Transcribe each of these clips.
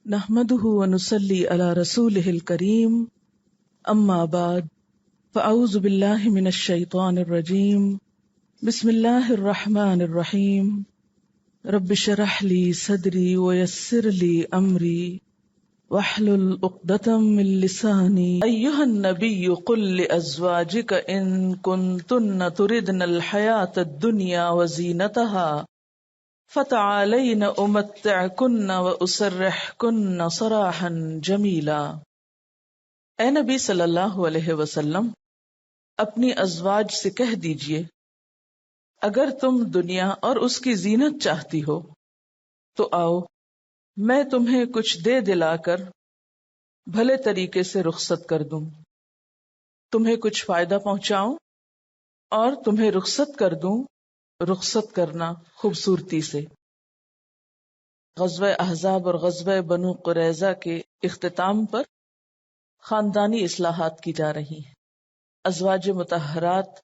نحمده ونصلي على رسوله الكريم اما بعد فاعوذ بالله من الشيطان الرجيم بسم الله الرحمن الرحيم رب اشرح لي صدري ويسر لي امري واحلل عقدة من لساني ايها النبي قل لازواجك ان كنتن تردن الحياة الدنيا وزينتها فتعالین امتعکن واسرحکن سراحا جمیلا۔ اے نبی صلی اللہ علیہ وسلم، اپنی ازواج سے کہہ دیجئے اگر تم دنیا اور اس کی زینت چاہتی ہو تو آؤ میں تمہیں کچھ دے دلا کر بھلے طریقے سے رخصت کر دوں، تمہیں کچھ فائدہ پہنچاؤں اور تمہیں رخصت کر دوں، رخصت کرنا خوبصورتی سے۔ غزوہ احزاب اور غزوہ بنو قریظہ کے اختتام پر خاندانی اصلاحات کی جا رہی ہیں۔ ازواج مطہرات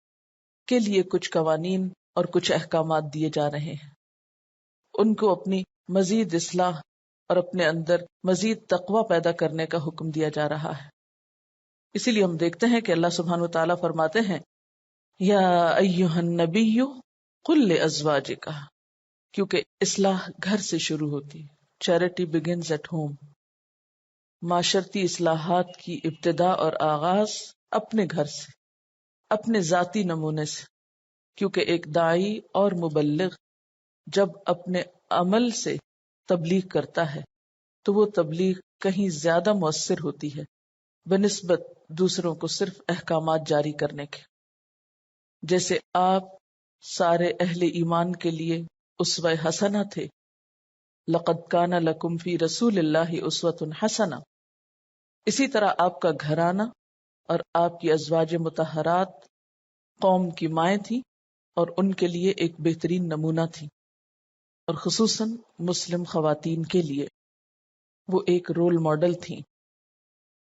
کے لیے کچھ قوانین اور کچھ احکامات دیے جا رہے ہیں، ان کو اپنی مزید اصلاح اور اپنے اندر مزید تقوی پیدا کرنے کا حکم دیا جا رہا ہے۔ اسی لیے ہم دیکھتے ہیں کہ اللہ سبحانہ وتعالیٰ فرماتے ہیں یا ایھا النبی قل لازواجک، کیونکہ اصلاح گھر سے شروع ہوتی، چیریٹی بگنز ایٹ ہوم۔ معاشرتی اصلاحات کی ابتدا اور آغاز اپنے گھر سے، اپنے ذاتی نمونے سے، کیونکہ ایک داعی اور مبلغ جب اپنے عمل سے تبلیغ کرتا ہے تو وہ تبلیغ کہیں زیادہ مؤثر ہوتی ہے بنسبت دوسروں کو صرف احکامات جاری کرنے کے۔ جیسے آپ سارے اہل ایمان کے لیے اسوہ حسنہ تھے، لقد کان لکم فی رسول اللہ اسوۃ حسنہ، اسی طرح آپ کا گھرانہ اور آپ کی ازواج مطہرات قوم کی مائیں تھیں اور ان کے لیے ایک بہترین نمونہ تھی، اور خصوصاً مسلم خواتین کے لیے وہ ایک رول ماڈل تھیں۔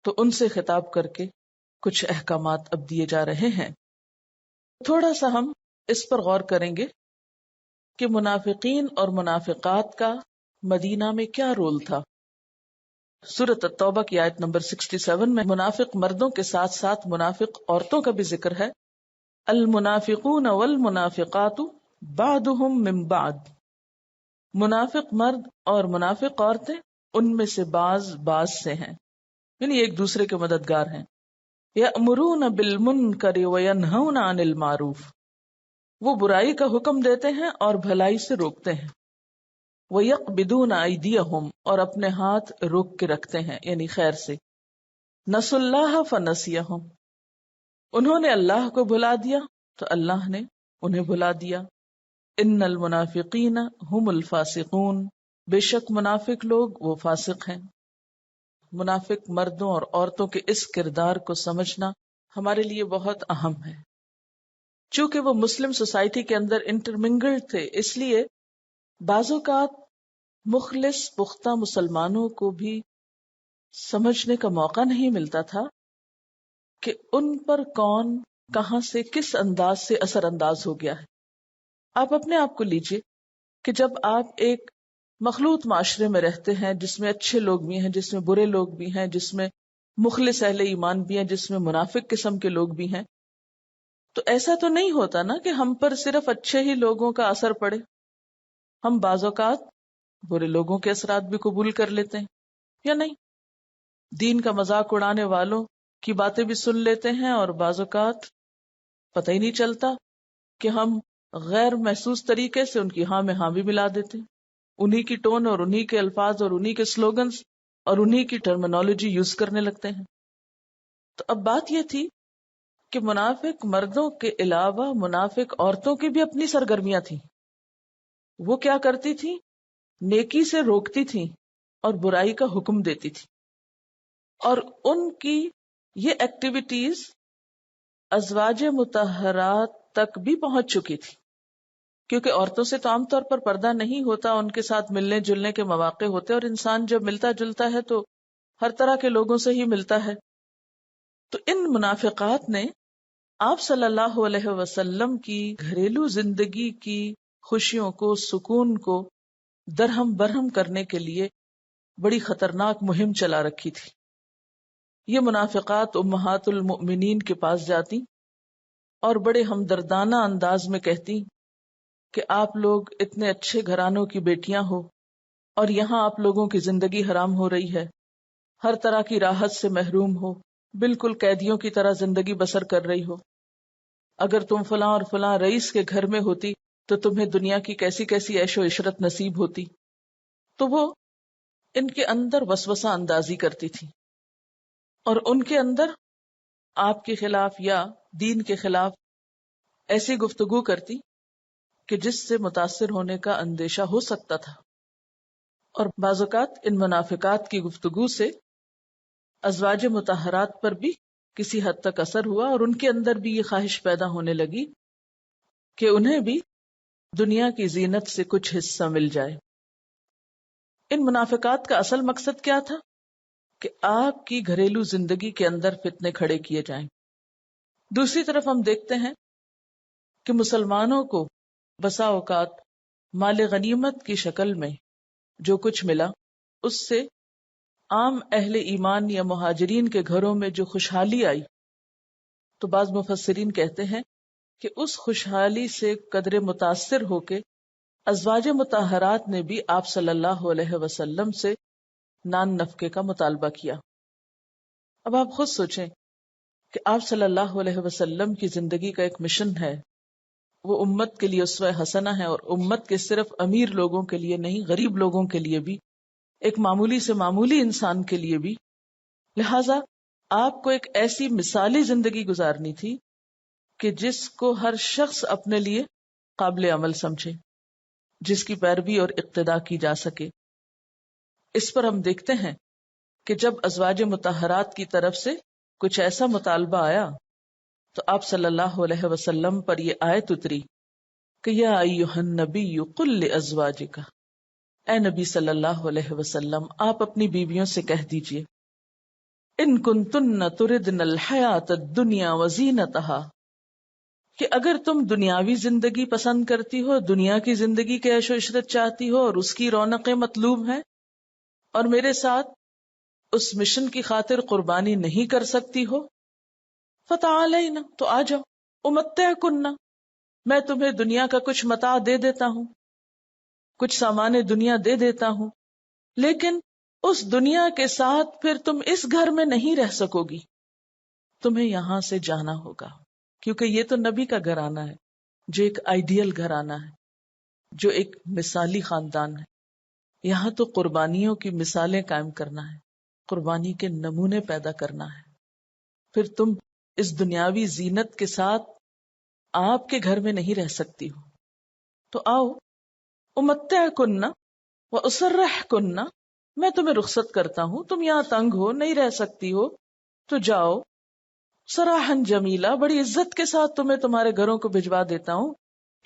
تو ان سے خطاب کر کے کچھ احکامات اب دیے جا رہے ہیں۔ تھوڑا سا ہم اس پر غور کریں گے کہ منافقین اور منافقات کا مدینہ میں کیا رول تھا۔ سورۃ التوبہ کی آیت نمبر 67 میں منافق مردوں کے ساتھ ساتھ منافق عورتوں کا بھی ذکر ہے۔ المنافقون والمنافقات بعضهم من بعض، منافق مرد اور منافق عورتیں ان میں سے بعض سے ہیں، یعنی ایک دوسرے کے مددگار ہیں۔ یأمرون بالمنکر وینہون عن المعروف، وہ برائی کا حکم دیتے ہیں اور بھلائی سے روکتے ہیں۔ وَيَقْبِضُونَ أَيْدِيَهُمْ، اور اپنے ہاتھ روک کے رکھتے ہیں، یعنی خیر سے۔ نَسُوا اللَّهَ فَنَسِيَهُمْ، انہوں نے اللہ کو بھلا دیا تو اللہ نے انہیں بھلا دیا۔ إِنَّ الْمُنَافِقِينَ هُمُ الْفَاسِقُونَ، بے شک منافق لوگ وہ فاسق ہیں۔ منافق مردوں اور عورتوں کے اس کردار کو سمجھنا ہمارے لیے بہت اہم ہے۔ چونکہ وہ مسلم سوسائٹی کے اندر انٹرمنگلڈ تھے، اس لیے بعض اوقات مخلص پختہ مسلمانوں کو بھی سمجھنے کا موقع نہیں ملتا تھا کہ ان پر کون کہاں سے کس انداز سے اثر انداز ہو گیا ہے۔ آپ اپنے آپ کو لیجئے کہ جب آپ ایک مخلوط معاشرے میں رہتے ہیں جس میں اچھے لوگ بھی ہیں، جس میں برے لوگ بھی ہیں، جس میں مخلص اہل ایمان بھی ہیں، جس میں منافق قسم کے لوگ بھی ہیں، تو ایسا تو نہیں ہوتا نا کہ ہم پر صرف اچھے ہی لوگوں کا اثر پڑے۔ ہم بعض اوقات برے لوگوں کے اثرات بھی قبول کر لیتے ہیں یا نہیں، دین کا مذاق اڑانے والوں کی باتیں بھی سن لیتے ہیں، اور بعض اوقات پتہ ہی نہیں چلتا کہ ہم غیر محسوس طریقے سے ان کی ہاں میں ہاں بھی ملا دیتے ہیں، انہی کی ٹون اور انہی کے الفاظ اور انہی کے سلوگنز اور انہی کی ٹرمینالوجی یوز کرنے لگتے ہیں۔ تو اب بات یہ تھی کہ منافق مردوں کے علاوہ منافق عورتوں کی بھی اپنی سرگرمیاں تھیں۔ وہ کیا کرتی تھیں؟ نیکی سے روکتی تھیں اور برائی کا حکم دیتی تھی، اور ان کی یہ ایکٹیویٹیز ازواج مطہرات تک بھی پہنچ چکی تھی، کیونکہ عورتوں سے تو عام طور پر پردہ نہیں ہوتا، ان کے ساتھ ملنے جلنے کے مواقع ہوتے، اور انسان جب ملتا جلتا ہے تو ہر طرح کے لوگوں سے ہی ملتا ہے۔ تو ان منافقات نے آپ صلی اللہ علیہ وسلم کی گھریلو زندگی کی خوشیوں کو، سکون کو درہم برہم کرنے کے لیے بڑی خطرناک مہم چلا رکھی تھی. یہ منافقات امہات المؤمنین کے پاس جاتی اور بڑے ہمدردانہ انداز میں کہتی کہ آپ لوگ اتنے اچھے گھرانوں کی بیٹیاں ہو اور یہاں آپ لوگوں کی زندگی حرام ہو رہی ہے، ہر طرح کی راحت سے محروم ہو، بالکل قیدیوں کی طرح زندگی بسر کر رہی ہو. اگر تم فلاں اور فلاں رئیس کے گھر میں ہوتی تو تمہیں دنیا کی کیسی کیسی عیش و عشرت نصیب ہوتی. تو وہ ان کے اندر وسوسہ اندازی کرتی تھی اور ان کے اندر آپ کے خلاف یا دین کے خلاف ایسی گفتگو کرتی کہ جس سے متاثر ہونے کا اندیشہ ہو سکتا تھا. اور بعض اوقات ان منافقات کی گفتگو سے ازواج مطہرات پر بھی کسی حد تک اثر ہوا اور ان کے اندر بھی یہ خواہش پیدا ہونے لگی کہ انہیں بھی دنیا کی زینت سے کچھ حصہ مل جائے. ان منافقات کا اصل مقصد کیا تھا؟ کہ آپ کی گھریلو زندگی کے اندر فتنے کھڑے کیے جائیں. دوسری طرف ہم دیکھتے ہیں کہ مسلمانوں کو بسا اوقات مال غنیمت کی شکل میں جو کچھ ملا اس سے عام اہل ایمان یا مہاجرین کے گھروں میں جو خوشحالی آئی، تو بعض مفسرین کہتے ہیں کہ اس خوشحالی سے قدرے متاثر ہو کے ازواج مطہرات نے بھی آپ صلی اللہ علیہ وسلم سے نان نفقے کا مطالبہ کیا. اب آپ خود سوچیں کہ آپ صلی اللہ علیہ وسلم کی زندگی کا ایک مشن ہے، وہ امت کے لیے اسوہ حسنہ ہے، اور امت کے صرف امیر لوگوں کے لیے نہیں، غریب لوگوں کے لیے بھی، ایک معمولی سے معمولی انسان کے لیے بھی. لہذا آپ کو ایک ایسی مثالی زندگی گزارنی تھی کہ جس کو ہر شخص اپنے لیے قابل عمل سمجھے، جس کی پیروی اور اقتداء کی جا سکے. اس پر ہم دیکھتے ہیں کہ جب ازواج مطہرات کی طرف سے کچھ ایسا مطالبہ آیا تو آپ صلی اللہ علیہ وسلم پر یہ آیت اتری کہ یا ایھا النبی قل لازواجک، اے نبی صلی اللہ علیہ وسلم آپ اپنی بیویوں سے کہہ دیجئے، ان کنتن تردن الحیات الدنیا وزینتہا، کہ اگر تم دنیاوی زندگی پسند کرتی ہو، دنیا کی زندگی کے عیش و عشرت چاہتی ہو اور اس کی رونقیں مطلوب ہیں، اور میرے ساتھ اس مشن کی خاطر قربانی نہیں کر سکتی ہو، فتعالینا، تو آ جاؤ، امتعکن، میں تمہیں دنیا کا کچھ متاع دے دیتا ہوں، کچھ سامان دنیا دے دیتا ہوں، لیکن اس دنیا کے ساتھ پھر تم اس گھر میں نہیں رہ سکو گی، تمہیں یہاں سے جانا ہوگا. کیونکہ یہ تو نبی کا گھرانہ ہے، جو ایک آئیڈیل گھرانہ ہے، جو ایک مثالی خاندان ہے. یہاں تو قربانیوں کی مثالیں قائم کرنا ہے، قربانی کے نمونے پیدا کرنا ہے. پھر تم اس دنیاوی زینت کے ساتھ آپ کے گھر میں نہیں رہ سکتی ہو، تو آؤ امتعکن و اسرحکن، میں تمہیں رخصت کرتا ہوں، تم یہاں تنگ ہو، نہیں رہ سکتی ہو تو جاؤ، سراحن جمیلہ، بڑی عزت کے ساتھ تمہیں تمہارے گھروں کو بھجوا دیتا ہوں،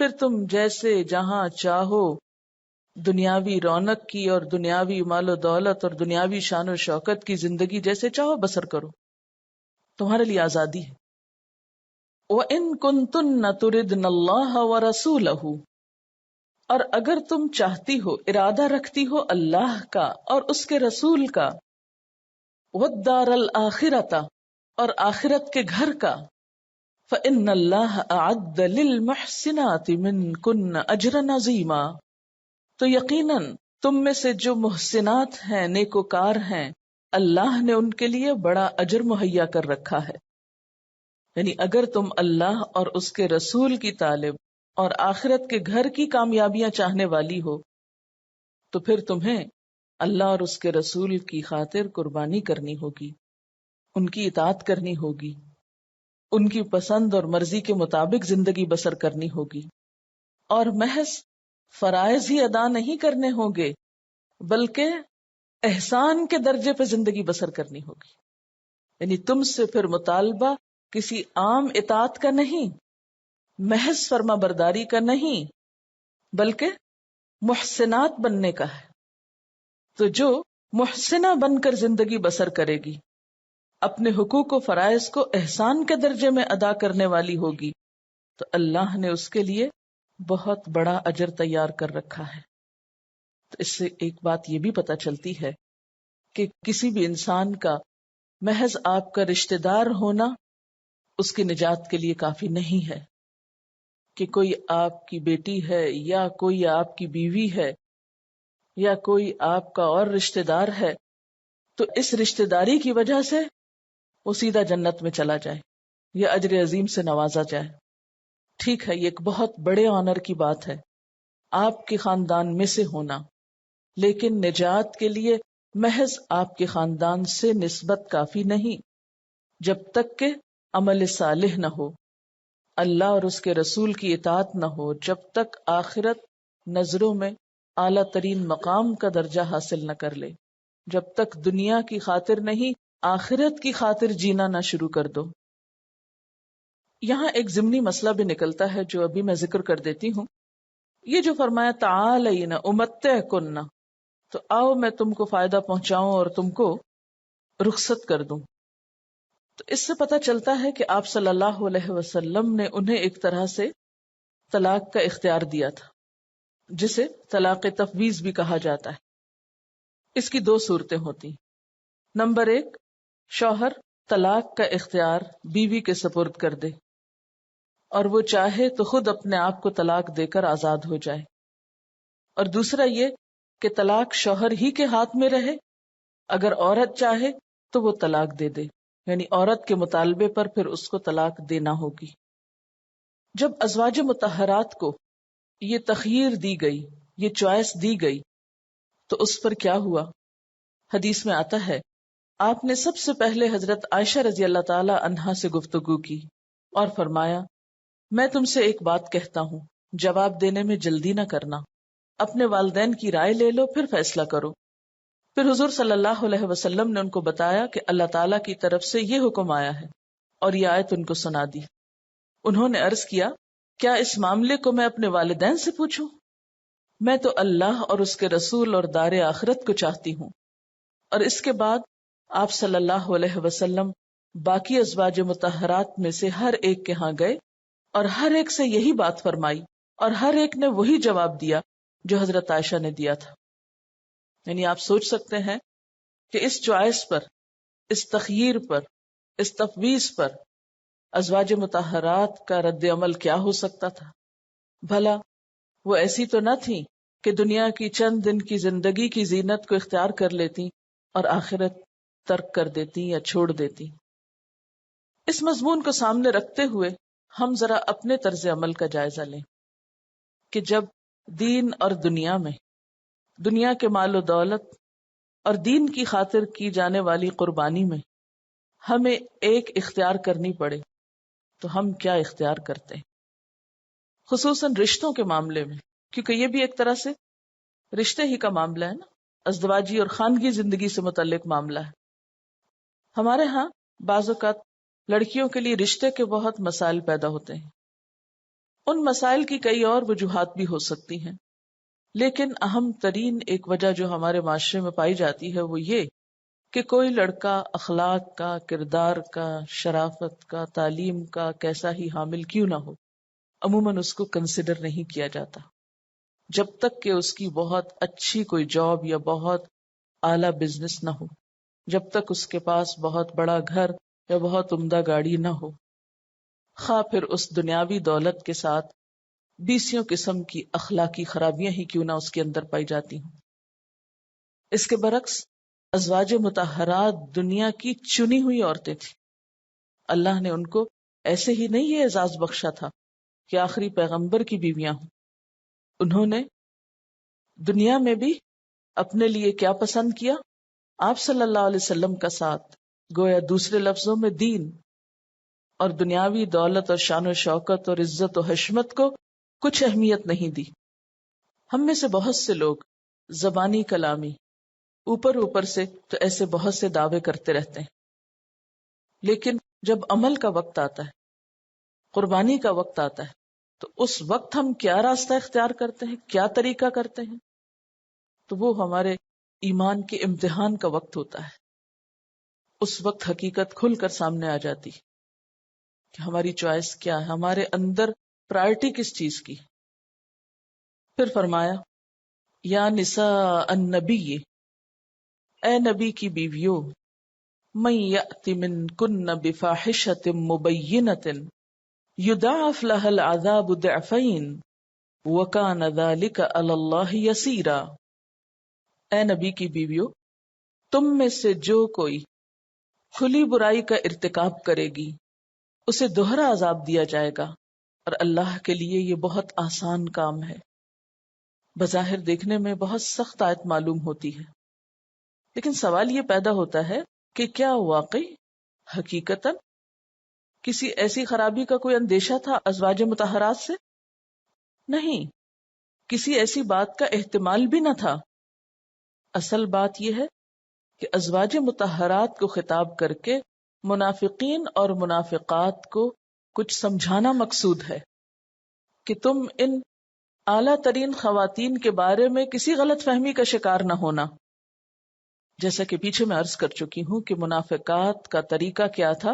پھر تم جیسے جہاں چاہو دنیاوی رونق کی اور دنیاوی مال و دولت اور دنیاوی شان و شوکت کی زندگی جیسے چاہو بسر کرو، تمہارے لیے آزادی ہے. وَإِن كُنتُنَّ تُرِدْنَ اللَّهَ وَرَسُولَهُ، اور اگر تم چاہتی ہو، ارادہ رکھتی ہو اللہ کا اور اس کے رسول کا، وَالدَّارَ الْآخِرَةَ، اور آخرت کے گھر کا، فَإِنَّ اللَّهَ أَعَدَّ لِلْمُحْسِنَاتِ مِنْكُنَّ أَجْرًا عَظِيمًا، تو یقیناً تم میں سے جو محسنات ہیں، نیکوکار ہیں، اللہ نے ان کے لیے بڑا اجر مہیا کر رکھا ہے. یعنی اگر تم اللہ اور اس کے رسول کی طالب اور آخرت کے گھر کی کامیابیاں چاہنے والی ہو تو پھر تمہیں اللہ اور اس کے رسول کی خاطر قربانی کرنی ہوگی، ان کی اطاعت کرنی ہوگی، ان کی پسند اور مرضی کے مطابق زندگی بسر کرنی ہوگی، اور محض فرائض ہی ادا نہیں کرنے ہوں گے بلکہ احسان کے درجے پہ زندگی بسر کرنی ہوگی. یعنی تم سے پھر مطالبہ کسی عام اطاعت کا نہیں، محض فرما برداری کا نہیں، بلکہ محسنات بننے کا ہے. تو جو محسنہ بن کر زندگی بسر کرے گی، اپنے حقوق و فرائض کو احسان کے درجے میں ادا کرنے والی ہوگی، تو اللہ نے اس کے لیے بہت بڑا اجر تیار کر رکھا ہے. تو اس سے ایک بات یہ بھی پتہ چلتی ہے کہ کسی بھی انسان کا محض آپ کا رشتہ دار ہونا اس کی نجات کے لیے کافی نہیں ہے، کہ کوئی آپ کی بیٹی ہے یا کوئی آپ کی بیوی ہے یا کوئی آپ کا اور رشتہ دار ہے تو اس رشتہ داری کی وجہ سے وہ سیدھا جنت میں چلا جائے یا اجر عظیم سے نوازا جائے. ٹھیک ہے، یہ ایک بہت بڑے آنر کی بات ہے آپ کے خاندان میں سے ہونا، لیکن نجات کے لیے محض آپ کے خاندان سے نسبت کافی نہیں، جب تک کہ عمل صالح نہ ہو، اللہ اور اس کے رسول کی اطاعت نہ ہو، جب تک آخرت نظروں میں اعلیٰ ترین مقام کا درجہ حاصل نہ کر لے، جب تک دنیا کی خاطر نہیں آخرت کی خاطر جینا نہ شروع کر دو. یہاں ایک ضمنی مسئلہ بھی نکلتا ہے جو ابھی میں ذکر کر دیتی ہوں. یہ جو فرمایا تعالینا امتعکن، تو آؤ میں تم کو فائدہ پہنچاؤں اور تم کو رخصت کر دوں. تو اس سے پتہ چلتا ہے کہ آپ صلی اللہ علیہ وسلم نے انہیں ایک طرح سے طلاق کا اختیار دیا تھا، جسے طلاق تفویض بھی کہا جاتا ہے. اس کی دو صورتیں ہوتی. نمبر 1، شوہر طلاق کا اختیار بیوی کے سپرد کر دے اور وہ چاہے تو خود اپنے آپ کو طلاق دے کر آزاد ہو جائے، اور دوسرا یہ کہ طلاق شوہر ہی کے ہاتھ میں رہے، اگر عورت چاہے تو وہ طلاق دے دے، یعنی عورت کے مطالبے پر پھر اس کو طلاق دینا ہوگی. جب ازواج مطہرات کو یہ تخییر دی گئی، یہ چوائس دی گئی، تو اس پر کیا ہوا؟ حدیث میں آتا ہے آپ نے سب سے پہلے حضرت عائشہ رضی اللہ تعالی عنہا سے گفتگو کی اور فرمایا میں تم سے ایک بات کہتا ہوں، جواب دینے میں جلدی نہ کرنا، اپنے والدین کی رائے لے لو پھر فیصلہ کرو. پھر حضور صلی اللہ علیہ وسلم نے ان کو بتایا کہ اللہ تعالیٰ کی طرف سے یہ حکم آیا ہے، اور یہ آیت ان کو سنا دی. انہوں نے عرض کیا کیا اس معاملے کو میں اپنے والدین سے پوچھوں؟ میں تو اللہ اور اس کے رسول اور دار آخرت کو چاہتی ہوں. اور اس کے بعد آپ صلی اللہ علیہ وسلم باقی ازواج مطہرات میں سے ہر ایک کے ہاں گئے اور ہر ایک سے یہی بات فرمائی، اور ہر ایک نے وہی جواب دیا جو حضرت عائشہ نے دیا تھا. یعنی آپ سوچ سکتے ہیں کہ اس چوائس پر، اس تخییر پر، اس تفویض پر ازواج مطہرات کا رد عمل کیا ہو سکتا تھا؟ بھلا وہ ایسی تو نہ تھی کہ دنیا کی چند دن کی زندگی کی زینت کو اختیار کر لیتی اور آخرت ترک کر دیتی یا چھوڑ دیتی. اس مضمون کو سامنے رکھتے ہوئے ہم ذرا اپنے طرز عمل کا جائزہ لیں کہ جب دین اور دنیا میں، دنیا کے مال و دولت اور دین کی خاطر کی جانے والی قربانی میں ہمیں ایک اختیار کرنی پڑے تو ہم کیا اختیار کرتے ہیں؟ خصوصاً رشتوں کے معاملے میں، کیونکہ یہ بھی ایک طرح سے رشتے ہی کا معاملہ ہے نا، ازدواجی اور خاندگی زندگی سے متعلق معاملہ ہے. ہمارے ہاں بعض اوقات لڑکیوں کے لیے رشتے کے بہت مسائل پیدا ہوتے ہیں. ان مسائل کی کئی اور وجوہات بھی ہو سکتی ہیں، لیکن اہم ترین ایک وجہ جو ہمارے معاشرے میں پائی جاتی ہے وہ یہ کہ کوئی لڑکا اخلاق کا، کردار کا، شرافت کا، تعلیم کا کیسا ہی حامل کیوں نہ ہو، عموماً اس کو کنسیڈر نہیں کیا جاتا جب تک کہ اس کی بہت اچھی کوئی جاب یا بہت اعلیٰ بزنس نہ ہو، جب تک اس کے پاس بہت بڑا گھر یا بہت عمدہ گاڑی نہ ہو، خواہ پھر اس دنیاوی دولت کے ساتھ بیسیوں قسم کی اخلاقی خرابیاں ہی کیوں نہ اس کے اندر پائی جاتی ہوں. اس کے برعکس ازواج مطہرات دنیا کی چنی ہوئی عورتیں تھیں. اللہ نے ان کو ایسے ہی نہیں یہ اعزاز بخشا تھا کہ آخری پیغمبر کی بیویاں ہوں. انہوں نے دنیا میں بھی اپنے لیے کیا پسند کیا؟ آپ صلی اللہ علیہ وسلم کا ساتھ، گویا دوسرے لفظوں میں دین، اور دنیاوی دولت اور شان و شوکت اور عزت و حشمت کو کچھ اہمیت نہیں دی. ہم میں سے بہت سے لوگ زبانی کلامی اوپر سے تو ایسے بہت سے دعوے کرتے رہتے ہیں، لیکن جب عمل کا وقت آتا ہے، قربانی کا وقت آتا ہے، تو اس وقت ہم کیا راستہ اختیار کرتے ہیں، کیا طریقہ کرتے ہیں، تو وہ ہمارے ایمان کے امتحان کا وقت ہوتا ہے. اس وقت حقیقت کھل کر سامنے آ جاتی کہ ہماری چوائس کیا ہے، ہمارے اندر پرائرٹی کس چیز کی. پھر فرمایا یا نساء النبی، اے نبی کی بیویوں، من یأت منکن بفاحشۃ مبینۃ یضاعف لها العذاب ضعفین وکان ذلک علی اللہ یسیرا۔ اے نبی کی بیویوں، تم میں سے جو کوئی کھلی برائی کا ارتکاب کرے گی اسے دوہرا عذاب دیا جائے گا، اور اللہ کے لیے یہ بہت آسان کام ہے۔ بظاہر دیکھنے میں بہت سخت آیت معلوم ہوتی ہے، لیکن سوال یہ پیدا ہوتا ہے کہ کیا واقعی حقیقتاً کسی ایسی خرابی کا کوئی اندیشہ تھا ازواج مطہرات سے؟ نہیں، کسی ایسی بات کا احتمال بھی نہ تھا۔ اصل بات یہ ہے کہ ازواج مطہرات کو خطاب کر کے منافقین اور منافقات کو کچھ سمجھانا مقصود ہے کہ تم ان اعلیٰ ترین خواتین کے بارے میں کسی غلط فہمی کا شکار نہ ہونا۔ جیسا کہ پیچھے میں عرض کر چکی ہوں کہ منافقات کا طریقہ کیا تھا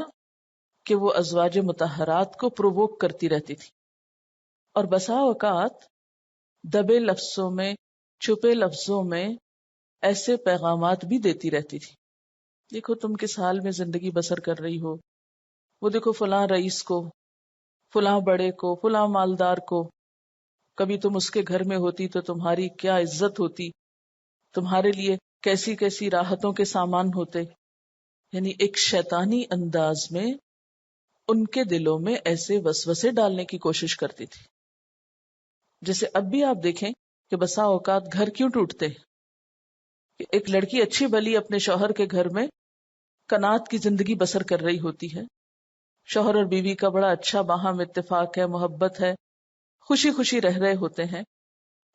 کہ وہ ازواج مطہرات کو پرووک کرتی رہتی تھی، اور بسا اوقات دبے لفظوں میں، چھپے لفظوں میں ایسے پیغامات بھی دیتی رہتی تھی۔ دیکھو تم کس حال میں زندگی بسر کر رہی ہو، وہ دیکھو فلاں رئیس کو، فلاں بڑے کو، فلاں مالدار کو، کبھی تم اس کے گھر میں ہوتی تو تمہاری کیا عزت ہوتی، تمہارے لیے کیسی کیسی راحتوں کے سامان ہوتے۔ یعنی ایک شیطانی انداز میں ان کے دلوں میں ایسے وسوسے ڈالنے کی کوشش کرتی تھی۔ جیسے اب بھی آپ دیکھیں کہ بسا اوقات گھر کیوں ٹوٹتے ہیں کہ ایک لڑکی اچھی بھلی اپنے شوہر کے گھر میں کنات کی زندگی بسر کر رہی ہوتی ہے، شوہر اور بیوی کا بڑا اچھا باہم اتفاق ہے، محبت ہے، خوشی خوشی رہ رہے ہوتے ہیں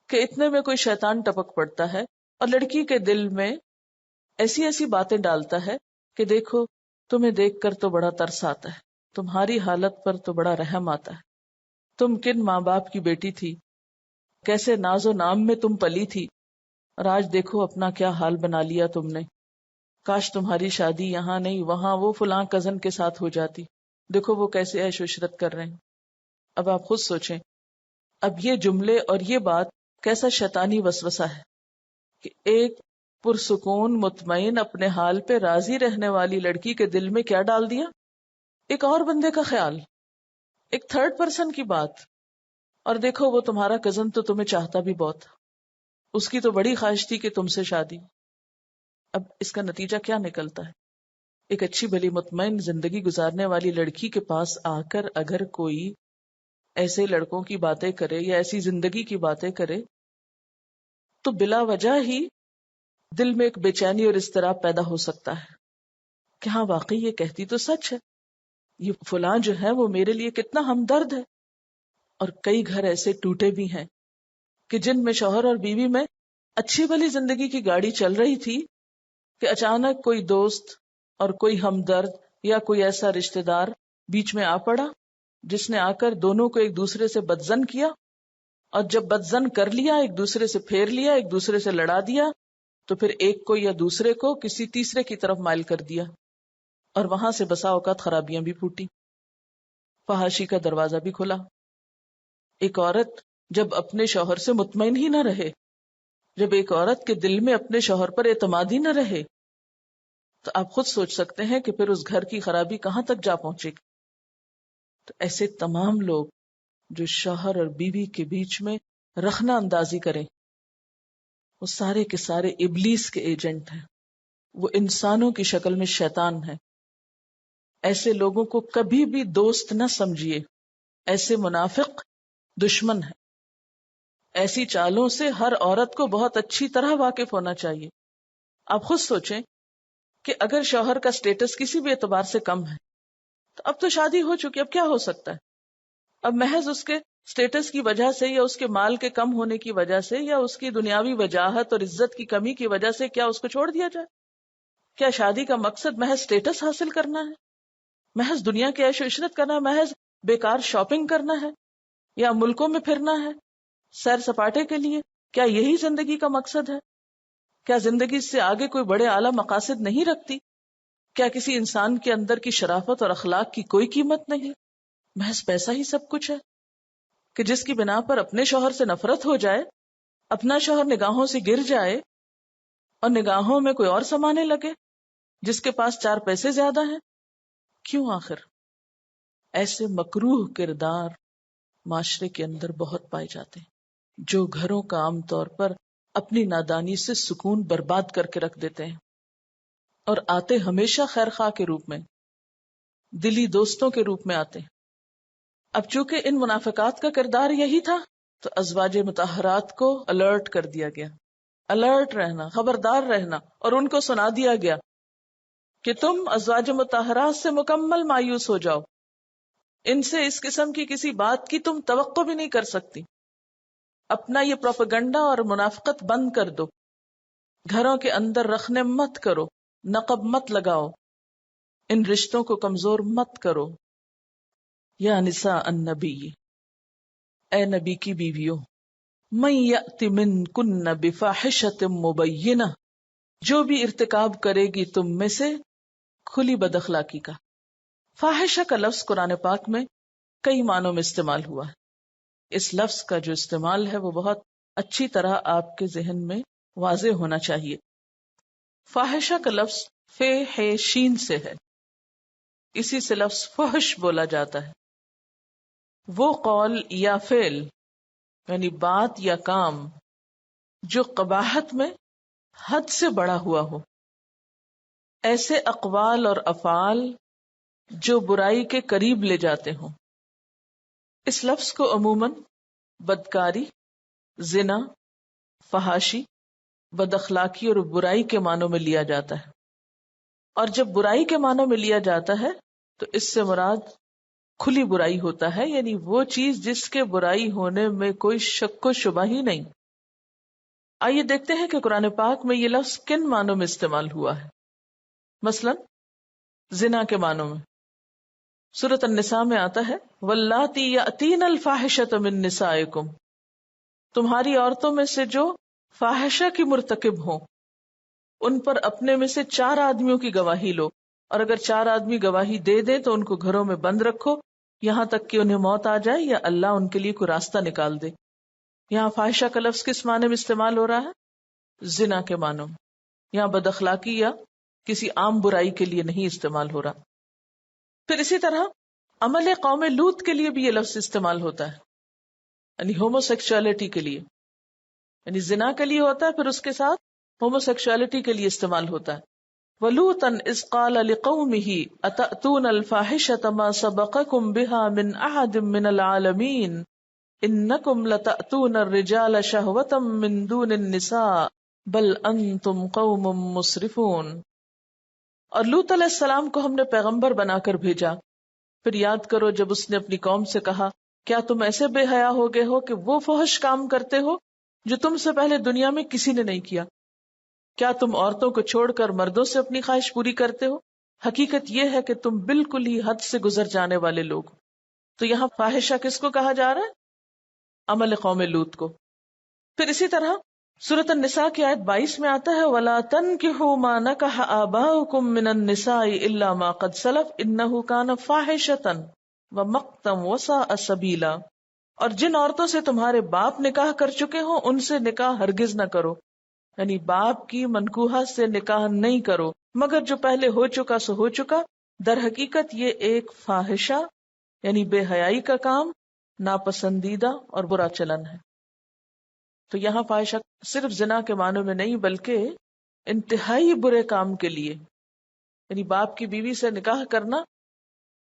کہ اتنے میں کوئی شیطان ٹپک پڑتا ہے اور لڑکی کے دل میں ایسی ایسی باتیں ڈالتا ہے کہ دیکھو تمہیں دیکھ کر تو بڑا ترس آتا ہے، تمہاری حالت پر تو بڑا رحم آتا ہے، تم کن ماں باپ کی بیٹی تھی، کیسے ناز و نام میں تم پلی تھی، اور آج دیکھو اپنا کیا حال بنا لیا تم نے، کاش تمہاری شادی یہاں نہیں وہاں وہ فلاں کزن کے ساتھ ہو جاتی، دیکھو وہ کیسے عیش و عشرت کر رہے ہیں۔ اب آپ خود سوچیں، اب یہ جملے اور یہ بات کیسا شیطانی وسوسہ ہے کہ ایک پرسکون مطمئن اپنے حال پہ راضی رہنے والی لڑکی کے دل میں کیا ڈال دیا؟ ایک اور بندے کا خیال، ایک تھرڈ پرسن کی بات، اور دیکھو وہ تمہارا کزن تو تمہیں چاہتا بھی بہت، اس کی تو بڑی خواہش تھی کہ تم سے شادی۔ اب اس کا نتیجہ کیا نکلتا ہے؟ ایک اچھی بھلی مطمئن زندگی گزارنے والی لڑکی کے پاس آ کر اگر کوئی ایسے لڑکوں کی باتیں کرے یا ایسی زندگی کی باتیں کرے تو بلا وجہ ہی دل میں ایک بے چینی اور اضطراب پیدا ہو سکتا ہے کہ ہاں واقعی یہ کہتی تو سچ ہے، یہ فلاں جو ہے وہ میرے لیے کتنا ہمدرد ہے۔ اور کئی گھر ایسے ٹوٹے بھی ہیں کہ جن میں شوہر اور بیوی میں اچھی بھلی زندگی کی گاڑی چل رہی تھی کہ اچانک کوئی دوست اور کوئی ہمدرد یا کوئی ایسا رشتہ دار بیچ میں آ پڑا جس نے آ کر دونوں کو ایک دوسرے سے بدظن کیا، اور جب بدظن کر لیا، ایک دوسرے سے پھیر لیا، ایک دوسرے سے لڑا دیا، تو پھر ایک کو یا دوسرے کو کسی تیسرے کی طرف مائل کر دیا، اور وہاں سے بسا اوقات خرابیاں بھی پھوٹی، فحاشی کا دروازہ بھی کھلا۔ ایک عورت جب اپنے شوہر سے مطمئن ہی نہ رہے، جب ایک عورت کے دل میں اپنے شوہر پر اعتماد ہی نہ رہے، تو آپ خود سوچ سکتے ہیں کہ پھر اس گھر کی خرابی کہاں تک جا پہنچے گی۔ تو ایسے تمام لوگ جو شوہر اور بیوی کے بیچ میں رخنہ اندازی کریں، وہ سارے کے سارے ابلیس کے ایجنٹ ہیں، وہ انسانوں کی شکل میں شیطان ہے۔ ایسے لوگوں کو کبھی بھی دوست نہ سمجھیے، ایسے منافق دشمن ہے۔ ایسی چالوں سے ہر عورت کو بہت اچھی طرح واقف ہونا چاہیے۔ آپ خود سوچیں کہ اگر شوہر کا سٹیٹس کسی بھی اعتبار سے کم ہے تو اب تو شادی ہو چکی، اب کیا ہو سکتا ہے؟ اب محض اس کے سٹیٹس کی وجہ سے یا اس کے مال کے کم ہونے کی وجہ سے یا اس کی دنیاوی وجاہت اور عزت کی کمی کی وجہ سے کیا اس کو چھوڑ دیا جائے؟ کیا شادی کا مقصد محض سٹیٹس حاصل کرنا ہے، محض دنیا کی عیش و عشرت کرنا ہے، محض بیکار شاپنگ کرنا ہے، یا ملکوں میں پھرنا ہے سیر سپاٹے کے لیے؟ کیا یہی زندگی کا مقصد ہے؟ کیا زندگی سے آگے کوئی بڑے اعلیٰ مقاصد نہیں رکھتی؟ کیا کسی انسان کے اندر کی شرافت اور اخلاق کی کوئی قیمت نہیں؟ محض پیسہ ہی سب کچھ ہے کہ جس کی بنا پر اپنے شوہر سے نفرت ہو جائے، اپنا شوہر نگاہوں سے گر جائے، اور نگاہوں میں کوئی اور سمانے لگے جس کے پاس 4 پیسے زیادہ ہیں. کیوں آخر؟ ایسے مکروہ کردار معاشرے کے اندر بہت پائے جاتے ہیں جو گھروں کا عام طور پر اپنی نادانی سے سکون برباد کر کے رکھ دیتے ہیں، اور آتے ہمیشہ خیر خواہ کے روپ میں، دلی دوستوں کے روپ میں آتے ہیں. اب چونکہ ان منافقات کا کردار یہی تھا تو ازواج مطہرات کو الرٹ کر دیا گیا، الرٹ رہنا، خبردار رہنا، اور ان کو سنا دیا گیا کہ تم ازواج مطہرات سے مکمل مایوس ہو جاؤ، ان سے اس قسم کی کسی بات کی تم توقع بھی نہیں کر سکتی. اپنا یہ پروپیگنڈا اور منافقت بند کر دو، گھروں کے اندر رکھنے مت کرو، نقب مت لگاؤ، ان رشتوں کو کمزور مت کرو. یا نساء النبی، اے نبی کی بیویوں، من یأت منکن بفاحشۃ مبینہ، جو بھی ارتکاب کرے گی تم میں سے کھلی بد اخلاقی کا. فاحشہ کا لفظ قرآن پاک میں کئی معنوں میں استعمال ہوا ہے. اس لفظ کا جو استعمال ہے وہ بہت اچھی طرح آپ کے ذہن میں واضح ہونا چاہیے. فاحشہ کا لفظ فے ہے شین سے ہے، اسی سے لفظ فحش بولا جاتا ہے. وہ قول یا فعل یعنی بات یا کام جو قباحت میں حد سے بڑا ہوا ہو، ایسے اقوال اور افعال جو برائی کے قریب لے جاتے ہوں. اس لفظ کو عموماً بدکاری، زنا، فحاشی، بد اخلاقی اور برائی کے معنوں میں لیا جاتا ہے. اور جب برائی کے معنوں میں لیا جاتا ہے تو اس سے مراد کھلی برائی ہوتا ہے، یعنی وہ چیز جس کے برائی ہونے میں کوئی شک و شبہ ہی نہیں. آئیے دیکھتے ہیں کہ قرآن پاک میں یہ لفظ کن معنوں میں استعمال ہوا ہے. مثلا زنا کے معنوں میں سورۃ النساء میں آتا ہے واللاتی یأتین الفاحشۃ من نسائکم، تمہاری عورتوں میں سے جو فاحشہ کی مرتکب ہوں ان پر اپنے میں سے 4 آدمیوں کی گواہی لو، اور اگر 4 آدمی گواہی دے دیں تو ان کو گھروں میں بند رکھو یہاں تک کہ انہیں موت آ جائے یا اللہ ان کے لیے کوئی راستہ نکال دے. یہاں فاحشہ کا لفظ کس معنی میں استعمال ہو رہا ہے؟ زنا کے معنوں میں. یہاں بد اخلاقی یا کسی عام برائی کے لیے نہیں استعمال ہو رہا. پھر اسی طرح عمل قوم لوط کے لیے بھی یہ لفظ استعمال ہوتا ہے، یعنی ہومو سیکچولیٹی کے لیے، یعنی زنا کے لیے ہوتا ہے، پھر اس کے ساتھ ہومو سیکچولیٹی کے لیے استعمال ہوتا ہے. وَلُوطًا إِذْ قَالَ لِقَوْمِهِ أَتَأْتُونَ الْفَاحِشَةَ مَا سَبَقَكُمْ بِهَا مِنْ أَحَدٍ مِّنَ الْعَالَمِينَ إِنَّكُمْ لَتَأْتُونَ الرِّجَالَ شَهْوَةً مِّن دُونِ النِّسَاءِ بَلْ أَنْتُمْ قَوْمٌ مُّسْرِفُونَ. اور لوط علیہ السلام کو ہم نے پیغمبر بنا کر بھیجا. پھر یاد کرو جب اس نے اپنی قوم سے کہا کیا تم ایسے بے حیا ہو گئے ہو کہ وہ فحش کام کرتے ہو جو تم سے پہلے دنیا میں کسی نے نہیں کیا؟ کیا تم عورتوں کو چھوڑ کر مردوں سے اپنی خواہش پوری کرتے ہو؟ حقیقت یہ ہے کہ تم بالکل ہی حد سے گزر جانے والے لوگ. تو یہاں فاحشہ کس کو کہا جا رہا ہے؟ عمل قوم لوط کو. پھر اسی طرح سورۃ النساء کی آیت 22 میں آتا ہے وَلَا تَنْكِحُوا مَا نَكَحَ آبَاؤُكُم مِّنَ النِّسَاءِ إِلَّا مَا قَدْ سَلَفَ إِنَّهُ كَانَ فَاحِشَةً وَمَقْتًا وَسَاءَ سَبِيلًا. اور جن عورتوں سے تمہارے باپ نکاح کر چکے ہوں ان سے نکاح ہرگز نہ کرو، یعنی باپ کی منکوحہ سے نکاح نہیں کرو مگر جو پہلے ہو چکا سو ہو چکا. در حقیقت یہ ایک فاحشہ یعنی بے حیائی کا کام، ناپسندیدہ اور برا چلن ہے. تو یہاں فاحشہ صرف زنا کے معنوں میں نہیں بلکہ انتہائی برے کام کے لیے، یعنی باپ کی بیوی سے نکاح کرنا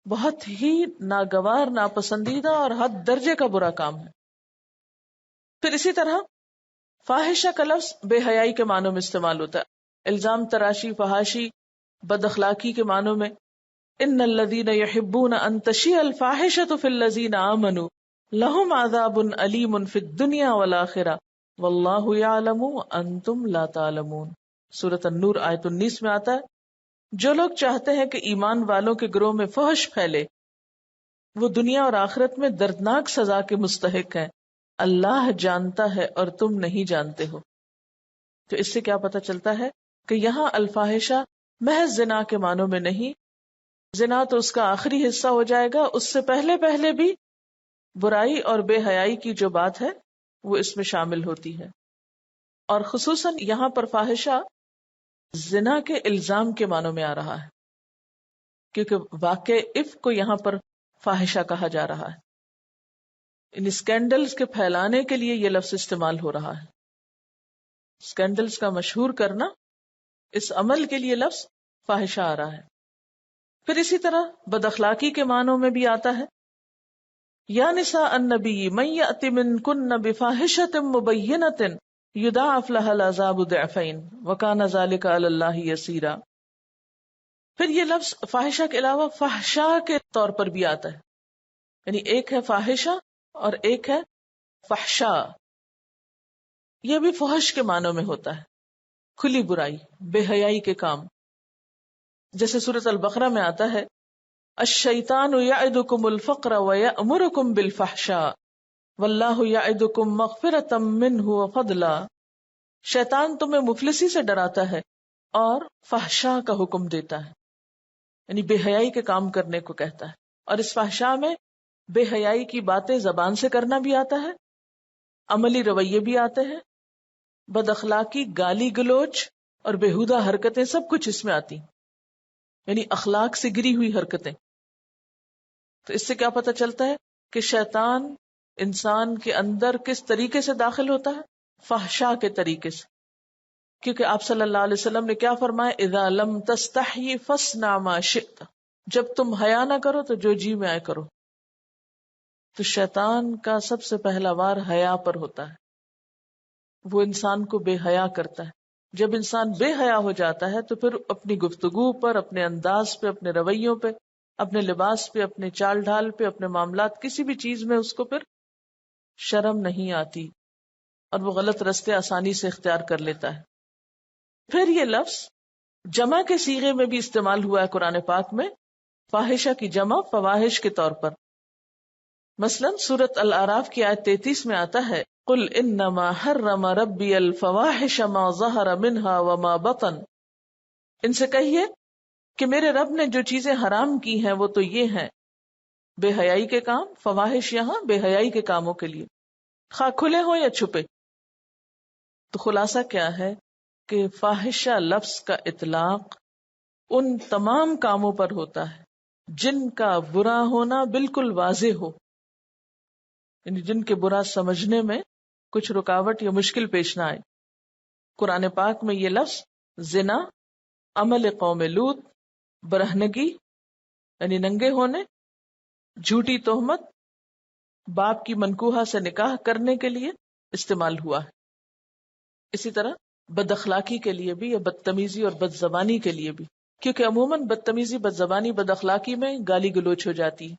بہت ہی ناگوار، ناپسندیدہ اور حد درجے کا برا کام ہے. پھر اسی طرح فاحشہ کا لفظ بے حیائی کے معنوں میں استعمال ہوتا ہے، الزام تراشی، فحاشی، بد اخلاقی کے معنوں میں. ان الذین یحبون ان تشیع الفاحشۃ فی الذین آمنوا لہم عذاب علیم فی الدنیا والآخرہ واللہ یعلم انتم لا تعلمون. سورۃ النور آیت 19 میں آتا ہے جو لوگ چاہتے ہیں کہ ایمان والوں کے گروہ میں فحش پھیلے وہ دنیا اور آخرت میں دردناک سزا کے مستحق ہیں، اللہ جانتا ہے اور تم نہیں جانتے ہو. تو اس سے کیا پتہ چلتا ہے کہ یہاں الفاحشہ محض زنا کے معنوں میں نہیں، زنا تو اس کا آخری حصہ ہو جائے گا، اس سے پہلے بھی برائی اور بے حیائی کی جو بات ہے وہ اس میں شامل ہوتی ہے. اور خصوصاً یہاں پر فاحشہ زنا کے الزام کے معنوں میں آ رہا ہے، کیونکہ واقع اف کو یہاں پر فاحشہ کہا جا رہا ہے. ان اسکینڈلز کے پھیلانے کے لیے یہ لفظ استعمال ہو رہا ہے. اسکینڈلز کا مشہور کرنا، اس عمل کے لیے لفظ فاحشہ آ رہا ہے. پھر اسی طرح بد اخلاقی کے معنوں میں بھی آتا ہے. یا نساء النبی من یأت منکن بفاحشۃ مبینۃ یضاعف لها العذاب ضعفین وکان ذلک علی اللہ یسیرا. پھر یہ لفظ فاحشہ کے علاوہ فحشا کے طور پر بھی آتا ہے، یعنی ایک ہے فاحشہ اور ایک ہے فحشا. یہ بھی فحش کے معنوں میں ہوتا ہے، کھلی برائی، بے حیائی کے کام. جیسے سورۃ البقرہ میں آتا ہے الشیطان یعدکم الفقر ویأمرکم بالفحشاء واللہ یعدکم مغفرۃ منہ وفضلا. شیطان تمہیں مفلسی سے ڈراتا ہے اور فحشاء کا حکم دیتا ہے، یعنی بے حیائی کے کام کرنے کو کہتا ہے. اور اس فحشاء میں بے حیائی کی باتیں زبان سے کرنا بھی آتا ہے، عملی رویے بھی آتے ہیں، بد اخلاقی، گالی گلوچ اور بےہودہ حرکتیں سب کچھ اس میں آتی، یعنی اخلاق سے گری ہوئی حرکتیں. تو اس سے کیا پتہ چلتا ہے کہ شیطان انسان کے اندر کس طریقے سے داخل ہوتا ہے؟ فحشاء کے طریقے سے. کیونکہ آپ صلی اللہ علیہ وسلم نے کیا فرمایا، اذا لم تستحی فاصنع ما شئت، جب تم حیا نہ کرو تو جو جی میں آئے کرو. تو شیطان کا سب سے پہلا وار حیا پر ہوتا ہے، وہ انسان کو بے حیا کرتا ہے. جب انسان بے حیا ہو جاتا ہے تو پھر اپنی گفتگو پر، اپنے انداز پہ، اپنے رویوں پہ، اپنے لباس پہ، اپنے چال ڈھال پہ، اپنے معاملات، کسی بھی چیز میں اس کو پھر شرم نہیں آتی اور وہ غلط رستے آسانی سے اختیار کر لیتا ہے. پھر یہ لفظ جمع کے صیغے میں بھی استعمال ہوا ہے قرآن پاک میں، فاحشہ کی جمع فواحش کے طور پر. مثلا سورۃ الاعراف کی آیت 33 میں آتا ہے قل انما حرم ربی الفواحش ما ظہر منہا وما بطن. ان سے کہیے کہ میرے رب نے جو چیزیں حرام کی ہیں وہ تو یہ ہیں بے حیائی کے کام. فواحش یہاں بے حیائی کے کاموں کے لیے، خواہ کھلے ہوں یا چھپے. تو خلاصہ کیا ہے کہ فاحشہ لفظ کا اطلاق ان تمام کاموں پر ہوتا ہے جن کا برا ہونا بالکل واضح ہو، یعنی جن کے برا سمجھنے میں کچھ رکاوٹ یا مشکل پیش نہ آئے. قرآن پاک میں یہ لفظ زنا، عمل قوم لوط، برہنگی یعنی ننگے ہونے، جھوٹی تہمت، باپ کی منکوحہ سے نکاح کرنے کے لیے استعمال ہوا ہے. اسی طرح بد اخلاقی کے لیے بھی، یا بدتمیزی اور بد زبانی کے لیے بھی، کیونکہ عموماً بدتمیزی، بد زبانی، بد اخلاقی میں گالی گلوچ ہو جاتی ہے.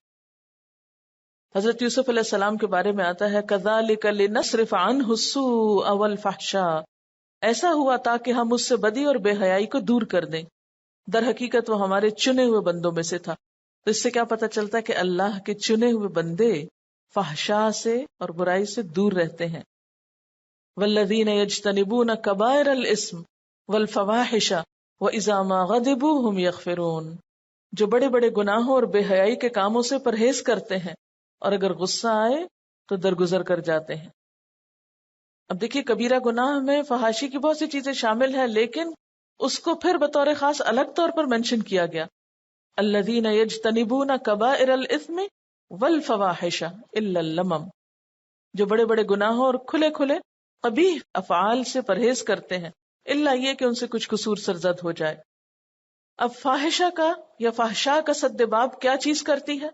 حضرت یوسف علیہ السلام کے بارے میں آتا ہے کذالک لنصرف عنہ السوء والفحشاء، ایسا ہوا تاکہ ہم اس سے بدی اور بے حیائی کو دور کر دیں. در حقیقت وہ ہمارے چنے ہوئے بندوں میں سے تھا. تو اس سے کیا پتہ چلتا ہے کہ اللہ کے چنے ہوئے بندے فحشاء سے اور برائی سے دور رہتے ہیں. والذین یجتنبون کبائر الاسم والفواحش واذا ما غضبوا هم یغفرون، جو بڑے بڑے گناہوں اور بے حیائی کے کاموں سے پرہیز کرتے ہیں اور اگر غصہ آئے تو درگزر کر جاتے ہیں. اب دیکھیے کبیرہ گناہ میں فحاشی کی بہت سی چیزیں شامل ہیں، لیکن اس کو پھر بطور خاص الگ طور پر مینشن کیا گیا. الذین یجتنبون کبائر الاثم والفواحش الا اللمم، جو بڑے بڑے گناہوں اور کھلے کھلے قبیح افعال سے پرہیز کرتے ہیں، الا یہ کہ ان سے کچھ قصور سرزد ہو جائے. اب فاحشہ کا یا فحشاء کا سد باب کیا چیز کرتی ہے؟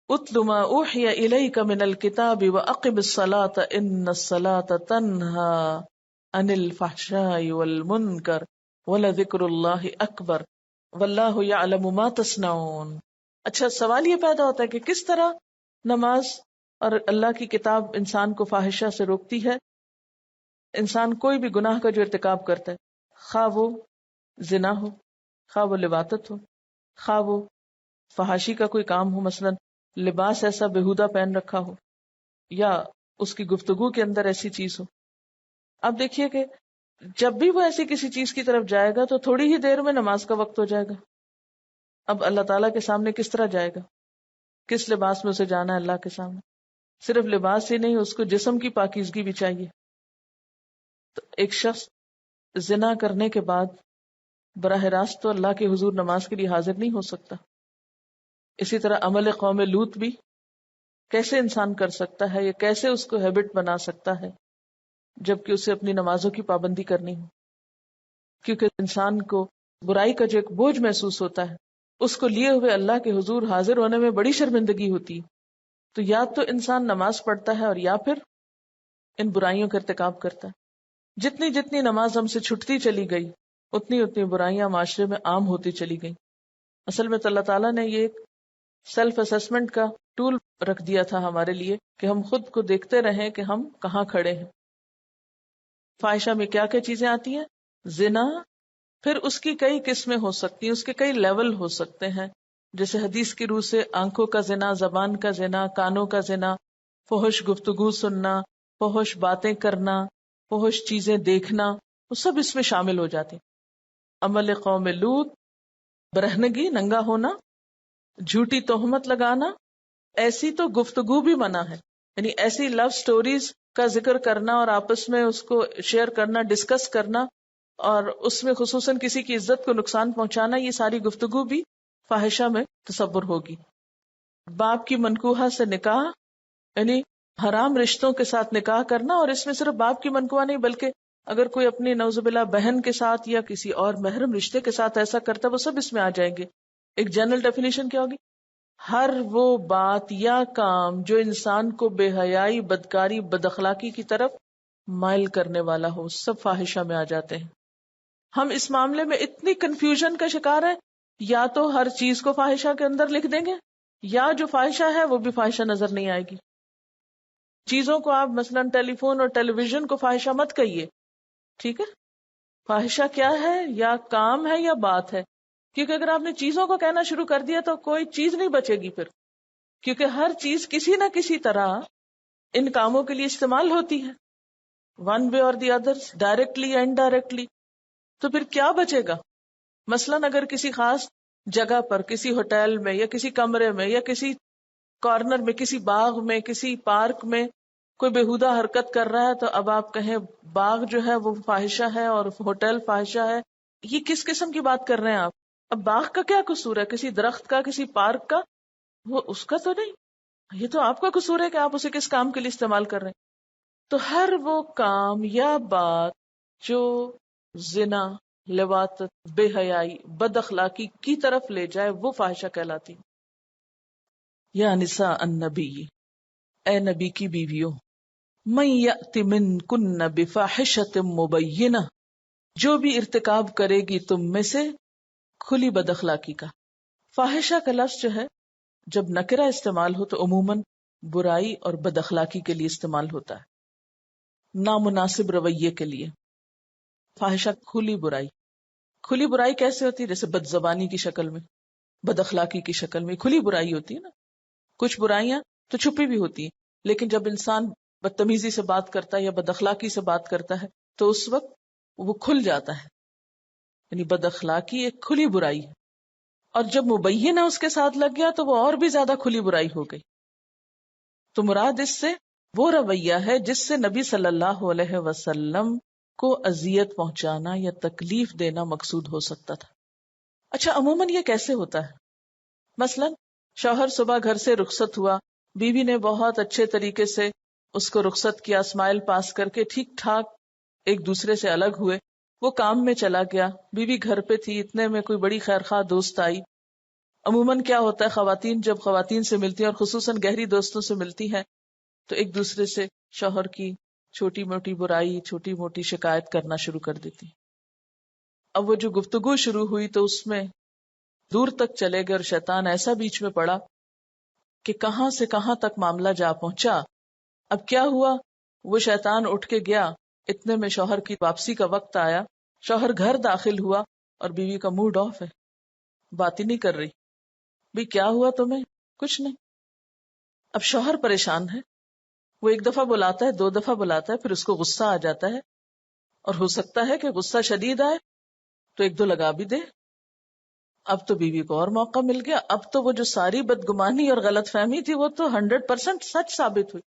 اتل ما اوحی الیک من الکتاب واقم الصلاۃ ان الصلاۃ تنہی عن الفحشاء والمنکر ولذکر اللہ اکبر واللہ یعلم ما تصنعون. اچھا سوال یہ پیدا ہوتا ہے کہ کس طرح نماز اور اللہ کی کتاب انسان کو فاحشہ سے روکتی ہے. انسان کوئی بھی گناہ کا جو ارتکاب کرتا ہے، خواہ وہ زنا ہو، خواہ وہ لواطت ہو، خواہ وہ فحاشی کا کوئی کام ہو، مثلا لباس ایسا بےہودہ پہن رکھا ہو یا اس کی گفتگو کے اندر ایسی چیز ہو. اب دیکھیے کہ جب بھی وہ ایسی کسی چیز کی طرف جائے گا تو تھوڑی ہی دیر میں نماز کا وقت ہو جائے گا. اب اللہ تعالیٰ کے سامنے کس طرح جائے گا؟ کس لباس میں اسے جانا ہے اللہ کے سامنے؟ صرف لباس ہی نہیں، اس کو جسم کی پاکیزگی بھی چاہیے. تو ایک شخص زنا کرنے کے بعد براہ راست تو اللہ کے حضور نماز کے لیے حاضر نہیں ہو سکتا. اسی طرح عمل قوم لوط بھی کیسے انسان کر سکتا ہے یا کیسے اس کو ہیبٹ بنا سکتا ہے جبکہ اسے اپنی نمازوں کی پابندی کرنی ہو. کیونکہ انسان کو برائی کا جو ایک بوجھ محسوس ہوتا ہے اس کو لیے ہوئے اللہ کے حضور حاضر ہونے میں بڑی شرمندگی ہوتی ہے. تو یا تو انسان نماز پڑھتا ہے اور یا پھر ان برائیوں کا ارتکاب کرتا ہے. جتنی جتنی نماز ہم سے چھٹتی چلی گئی اتنی اتنی برائیاں معاشرے میں عام ہوتی چلی گئی. اصل میں تو اللہ تعالیٰ نے یہ ایک سیلف اسیسمنٹ کا ٹول رکھ دیا تھا ہمارے لیے کہ ہم خود کو دیکھتے رہیں کہ ہم کہاں کھڑے ہیں. فاحشہ میں کیا کیا چیزیں آتی ہیں؟ زنا، پھر اس کی کئی قسمیں ہو سکتی ہیں، اس کے کئی لیول ہو سکتے ہیں، جیسے حدیث کی روح سے آنکھوں کا زنا، زبان کا زنا، کانوں کا زنا، فحش گفتگو سننا، فحش باتیں کرنا، فحش چیزیں دیکھنا، وہ سب اس میں شامل ہو جاتی. عمل قوم لوط، برہنگی، ننگا ہونا، جھوٹی تہمت لگانا. ایسی تو گفتگو بھی منع ہے، یعنی ایسی لو سٹوریز کا ذکر کرنا اور آپس میں اس کو شیئر کرنا، ڈسکس کرنا اور اس میں خصوصاً کسی کی عزت کو نقصان پہنچانا، یہ ساری گفتگو بھی فاحشہ میں تصور ہوگی. باپ کی منکوحہ سے نکاح، یعنی حرام رشتوں کے ساتھ نکاح کرنا، اور اس میں صرف باپ کی منکوحہ نہیں بلکہ اگر کوئی اپنی نعوذ باللہ بہن کے ساتھ یا کسی اور محرم رشتے کے ساتھ ایسا کرتا ہے وہ سب اس میں آ جائیں گے. ایک جنرل ڈیفینیشن کیا ہوگی؟ ہر وہ بات یا کام جو انسان کو بے حیائی، بدکاری، بد اخلاقی کی طرف مائل کرنے والا ہو، سب فاحشہ میں آ جاتے ہیں. ہم اس معاملے میں اتنی کنفیوژن کا شکار ہیں، یا تو ہر چیز کو فاحشہ کے اندر لکھ دیں گے یا جو فاحشہ ہے وہ بھی فاحشہ نظر نہیں آئے گی. چیزوں کو آپ مثلا ٹیلی فون اور ٹیلی ویژن کو فاحشہ مت کہیے، ٹھیک ہے؟ فاحشہ کیا ہے؟ یا کام ہے یا بات ہے. کیونکہ اگر آپ نے چیزوں کو کہنا شروع کر دیا تو کوئی چیز نہیں بچے گی پھر، کیونکہ ہر چیز کسی نہ کسی طرح ان کاموں کے لیے استعمال ہوتی ہے، ون وے اور دی ادر، ڈائریکٹلی یا انڈائریکٹلی. تو پھر کیا بچے گا؟ مثلاً اگر کسی خاص جگہ پر، کسی ہوٹل میں یا کسی کمرے میں یا کسی کارنر میں، کسی باغ میں، کسی پارک میں کوئی بےہودہ حرکت کر رہا ہے تو اب آپ کہیں باغ جو ہے وہ فاحشہ ہے اور ہوٹل فاحشہ ہے، یہ کس قسم کی بات کر رہے ہیں آپ؟ اب باغ کا کیا قصور ہے؟ کسی درخت کا، کسی پارک کا؟ وہ اس کا تو نہیں، یہ تو آپ کا قصور ہے کہ آپ اسے کس کام کے لیے استعمال کر رہے ہیں. تو ہر وہ کام یا بات جو زنا، لواطت، بے حیائی، بد اخلاقی کی طرف لے جائے وہ فاحشہ کہلاتی. یا نساء النبی، اے نبی کی بیویوں، من یأت منکن بفاحشۃ مبینہ، جو بھی ارتکاب کرے گی تم میں سے کھلی بد اخلاقی کا. فاحشہ کا لفظ جو ہے جب نکرہ استعمال ہو تو عموماً برائی اور بد اخلاقی کے لیے استعمال ہوتا ہے، نامناسب رویے کے لیے. فاحشہ کھلی برائی. کھلی برائی کیسے ہوتی ہے؟ جیسے بد زبانی کی شکل میں، بد اخلاقی کی شکل میں کھلی برائی ہوتی ہے نا. کچھ برائیاں تو چھپی بھی ہوتی ہیں، لیکن جب انسان بدتمیزی سے بات کرتا ہے یا بد اخلاقی سے بات کرتا ہے تو اس وقت وہ کھل جاتا ہے. یعنی بد اخلاقی ایک کھلی برائی ہے، اور جب مبینہ اس کے ساتھ لگ گیا تو وہ اور بھی زیادہ کھلی برائی ہو گئی. تو مراد اس سے وہ رویہ ہے جس سے نبی صلی اللہ علیہ وسلم کو اذیت پہنچانا یا تکلیف دینا مقصود ہو سکتا تھا. اچھا، عموماً یہ کیسے ہوتا ہے؟ مثلا شوہر صبح گھر سے رخصت ہوا، بیوی نے بہت اچھے طریقے سے اس کو رخصت کیا، اسمائل پاس کر کے ٹھیک ٹھاک ایک دوسرے سے الگ ہوئے. وہ کام میں چلا گیا، بیوی گھر پہ تھی، اتنے میں کوئی بڑی خیرخواہ دوست آئی. عموماً کیا ہوتا ہے، خواتین جب خواتین سے ملتی ہیں اور خصوصاً گہری دوستوں سے ملتی ہیں تو ایک دوسرے سے شوہر کی چھوٹی موٹی برائی، چھوٹی موٹی شکایت کرنا شروع کر دیتی. اب وہ جو گفتگو شروع ہوئی تو اس میں دور تک چلے گئے اور شیطان ایسا بیچ میں پڑا کہ کہاں سے کہاں تک معاملہ جا پہنچا. اب کیا ہوا، وہ شیطان اٹھ کے گیا، اتنے میں شوہر کی واپسی کا وقت آیا. شوہر گھر داخل ہوا اور بیوی کا موڈ آف ہے، بات ہی نہیں کر رہی. بھی کیا ہوا تمہیں؟ کچھ نہیں. اب شوہر پریشان ہے، وہ ایک دفعہ بلاتا ہے، 2 دفعہ بلاتا ہے، پھر اس کو غصہ آ جاتا ہے، اور ہو سکتا ہے کہ غصہ شدید آئے تو 1-2 لگا بھی دے. اب تو بیوی کو اور موقع مل گیا، اب تو وہ جو ساری بدگمانی اور غلط فہمی تھی وہ تو 100% سچ ثابت ہوئی.